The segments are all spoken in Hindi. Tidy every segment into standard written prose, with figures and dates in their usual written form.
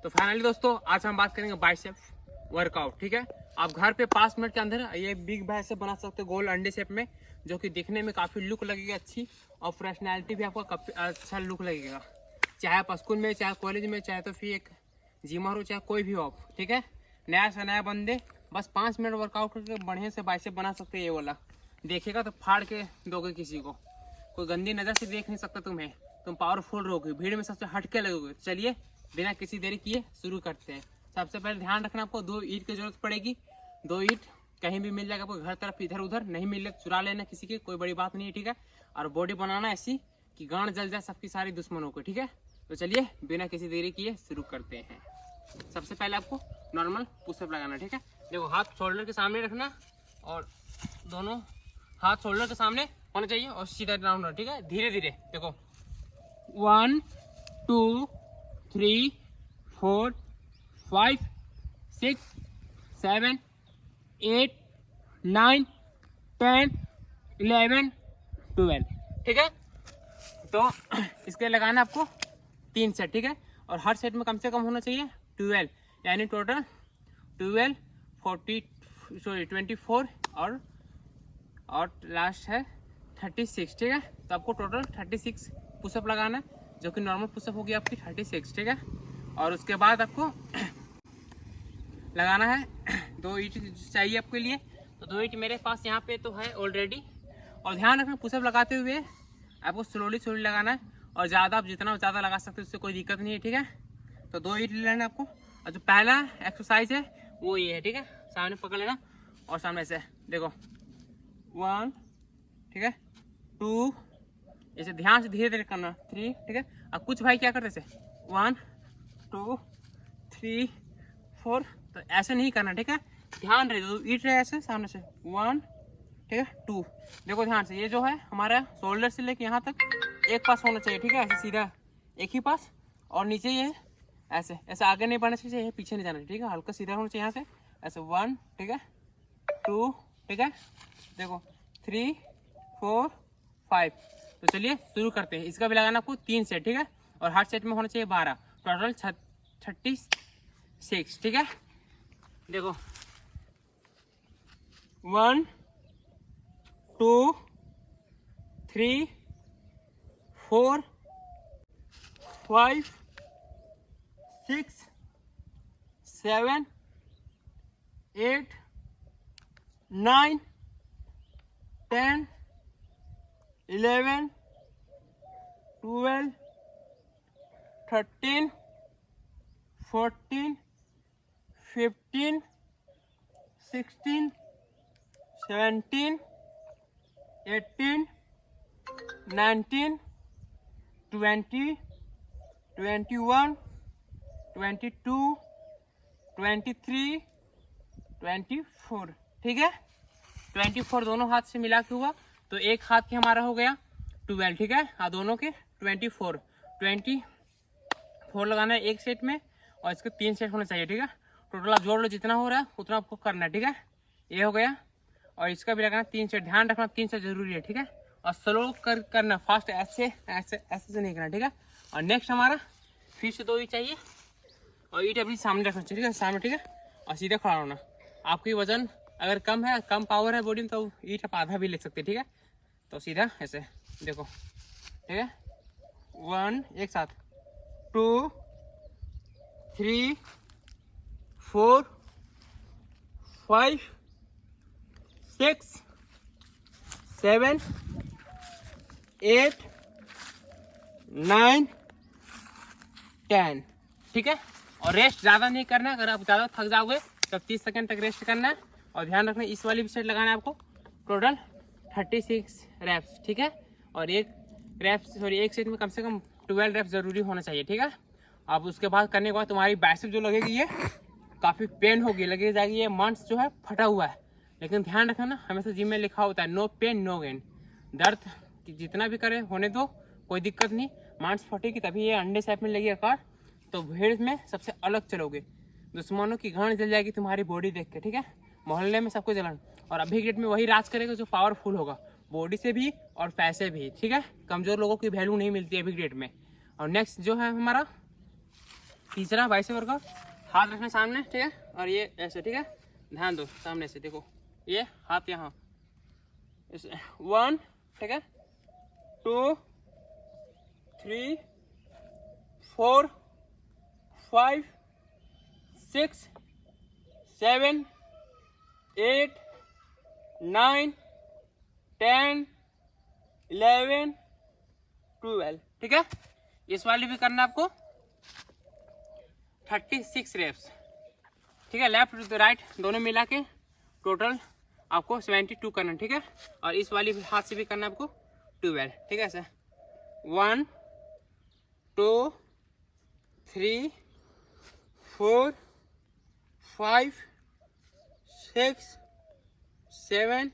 तो फाइनली दोस्तों आज हम बात करेंगे बाइसेप वर्कआउट। ठीक है, आप घर पे 5 मिनट के अंदर ये बिग बाइसेप बना सकते हो गोल अंडे शेप में, जो कि दिखने में काफ़ी लुक लगेगा अच्छी, और पर्सनैलिटी भी आपका अच्छा लुक लगेगा। चाहे आप स्कूल में, चाहे कॉलेज में, चाहे तो फिर एक जिमर हो, चाहे कोई भी हो, ठीक है। नया से नया बंदे बस 5 मिनट वर्कआउट करके बढ़िया से बाइसेप बना सकते हैं। ये वाला देखेगा तो फाड़ के दोगे किसी को, कोई गंदी नज़र से देख नहीं सकता तुम्हें, तुम पावरफुल रहोगे, भीड़ में सबसे हटके लगोगे। चलिए बिना किसी देरी किए शुरू करते हैं। सबसे पहले ध्यान रखना, आपको 2 ईंट की जरूरत पड़ेगी। 2 ईंट कहीं भी मिल जाएगा आपको, घर तरफ इधर उधर नहीं मिले चुरा लेना किसी की, कोई बड़ी बात नहीं है, ठीक है। और बॉडी बनाना ऐसी कि गांड जल जाए सबकी सारी दुश्मनों को, ठीक है। तो चलिए बिना किसी देरी किए शुरू करते हैं। सबसे पहले आपको नॉर्मल पुशअप लगाना, ठीक है। देखो हाथ शोल्डर के सामने रखना और दोनों हाथ शोल्डर के सामने होना चाहिए और सीधा डाउन होना, ठीक है। धीरे धीरे देखो 1 2 3 4 5 6 7 8 9 10 11 12, ठीक है। तो इसके लगाना आपको 3 सेट, ठीक है। और हर सेट में कम से कम होना चाहिए 12, यानी टोटल 12 24 और लास्ट है 36, ठीक है। तो आपको टोटल 36 पुशअप लगाना है, जो कि नॉर्मल पुशअप होगी आपकी 36, ठीक है। और उसके बाद आपको लगाना है 2 ईंट चाहिए आपके लिए। तो 2 ईंट मेरे पास यहाँ पे तो है ऑलरेडी। और ध्यान रखना पुशअप लगाते हुए आपको स्लोली लगाना है, और ज़्यादा आप जितना ज़्यादा लगा सकते हो उससे कोई दिक्कत नहीं है, ठीक है। तो 2 ईंट लेना है आपको। और जो पहला एक्सरसाइज है वो ये है, ठीक है। सामने पकड़ लेना और सामने से देखो 1, ठीक है, 2, ऐसे ध्यान से धीरे धीरे करना, 3, ठीक है। अब कुछ भाई क्या करते थे 1 2 3 4, तो ऐसे नहीं करना, ठीक है। ध्यान रहे, ईट रहे ऐसे सामने से 1, ठीक है, 2। देखो ध्यान से, ये जो है हमारा शोल्डर से लेके यहाँ तक एक पास होना चाहिए, ठीक है। ऐसे सीधा एक ही पास, और नीचे ये ऐसे ऐसे आगे नहीं बढ़ना चाहिए, ये पीछे नहीं जाना, ठीक है। हल्का सीधा होना चाहिए यहाँ से ऐसे 1, ठीक है, 2, ठीक है। देखो 3 4 5। तो चलिए शुरू करते हैं। इसका भी लगाना आपको 3 सेट, ठीक है। और हर सेट में होना चाहिए 12, टोटल 36, ठीक है। देखो 1 2 3 4 5 6 7 8 9 10 11 12 13 14 15 16 17 18 19 20 21 22 23 24, ठीक है। 24 दोनों हाथ से मिला के हुआ, तो एक हाथ के हमारा हो गया 12, ठीक है। हाँ, दोनों के 24 लगाना है एक सेट में, और इसके 3 सेट होना चाहिए, ठीक है। टोटल आप जोड़ लो, जितना हो रहा है उतना आपको करना है, ठीक है। ये हो गया, और इसका भी लगाना 3 सेट। ध्यान रखना 3 सेट जरूरी है, ठीक है। और स्लो करना, फास्ट ऐसे ऐसे ऐसे से नहीं करना, ठीक है। और नेक्स्ट हमारा फिर से 2 ईंट चाहिए, और ईंट अभी सामने रखना चाहिए, ठीक है, सामने, ठीक है। और सीधे खड़ा होना। आपकी वजन अगर कम है, कम पावर है बॉडी में, तो ईंट आप आधा भी ले सकते हैं, ठीक है। तो सीधा ऐसे देखो, ठीक है। 1, एक साथ 2 3 4 5 6 7 8 9 10, ठीक है। और रेस्ट ज़्यादा नहीं करना, अगर आप ज़्यादा थक जाओगे तो 30 सेकंड तक रेस्ट करना है। और ध्यान रखना इस वाली भी सेट लगाना है आपको, टोटल 36 रैप्स, ठीक है। और एक सेट में कम से कम 12 रैप्स ज़रूरी होना चाहिए, ठीक है। अब उसके बाद करने के बाद तुम्हारी बाइसेप जो लगेगी, ये काफ़ी पेन होगी, लगे जाएगी, ये मांस जो है फटा हुआ है। लेकिन ध्यान रखना ना, हमेशा जिम में लिखा होता है नो पेन नो गेन। दर्द जितना भी करे होने दो, कोई दिक्कत नहीं। मांस फटेगी तभी ये अंडे शेप में लगेगा कार, तो भीड़ में सबसे अलग चलोगे। दुश्मनों की घाण जल जाएगी तुम्हारी बॉडी देख के, ठीक है। मोहल्ले में सबको जलन, और अभी डेट में वही राज करेगा जो पावरफुल होगा, बॉडी से भी और पैसे भी, ठीक है। कमजोर लोगों की वैल्यू नहीं मिलती है अभी डेट में। और नेक्स्ट जो है हमारा तीसरा बाइसेप वर्कआउट, हाथ रखना सामने, ठीक है, और ये ऐसे, ठीक है, ध्यान दो सामने से, देखो ये हाथ यहाँ, 1, ठीक है, 2, 3, 4, 5, 6, 7, 8, 9, 10, 11, 12, ठीक है। इस वाली भी करना आपको 36 रेप्स, ठीक है, लेफ्ट टू राइट दोनों मिला के टोटल आपको 72 करना, ठीक है। और इस वाली भी हाथ से भी करना आपको 12, ठीक है सर। 1, 2, 3, 4, 5, 6, 7,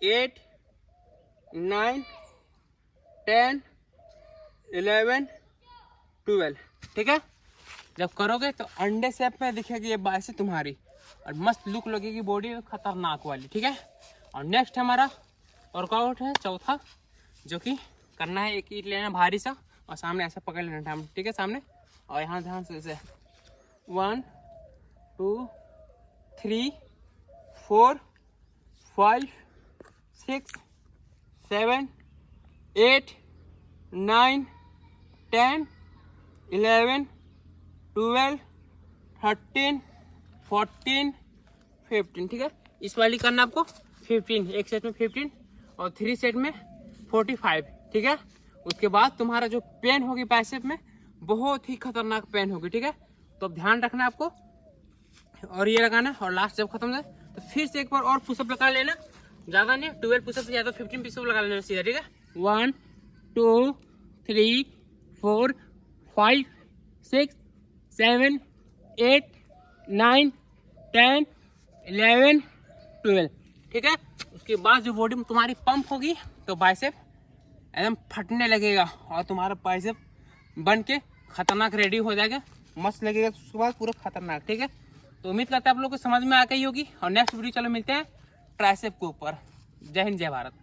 8, 9, 10, 11, 12, ठीक है। जब करोगे तो अंडे शेप में दिखेगी ये बाइसेप तुम्हारी, और मस्त लुक लगेगी बॉडी खतरनाक वाली, ठीक है। और नेक्स्ट हमारा वर्कआउट है चौथा, जो कि करना है, एक ईट लेना भारी सा और सामने ऐसा पकड़ लेना हम, ठीक है, सामने, और यहाँ ध्यान से ऐसे 1, 2, 3, 4, 5, 6, 7, 8, 9, 10, 11, 12, 13, 14, 15, ठीक है। इस वाली करना आपको 15, एक सेट में 15 और 3 सेट में 45, ठीक है। उसके बाद तुम्हारा जो पेन होगी बाइसेप में, बहुत ही खतरनाक पेन होगी, ठीक है। तो ध्यान रखना आपको, और ये लगाना, और लास्ट जब खत्म हो जाए तो फिर से एक बार और पुशअप लगा लेना, ज़्यादा नहीं, 12 पुशअप या तो 15 पुशअप लगा लेना सीधा, ठीक है। 1, 2, 3, 4, 5, 6, 7, 8, 9, 10, 11, 12, ठीक है। उसके बाद जो बॉडी में तुम्हारी पंप होगी तो बाइसेप एकदम फटने लगेगा और तुम्हारा बाइसेप बन के खतरनाक रेडी हो जाएगा, मस्त लगेगा उसके बाद पूरा खतरनाक, ठीक है। तो उम्मीद करते हैं आप लोगों को समझ में आ गई होगी, और नेक्स्ट वीडियो चलो मिलते हैं ट्राइसेप के ऊपर। जय हिंद, जय भारत।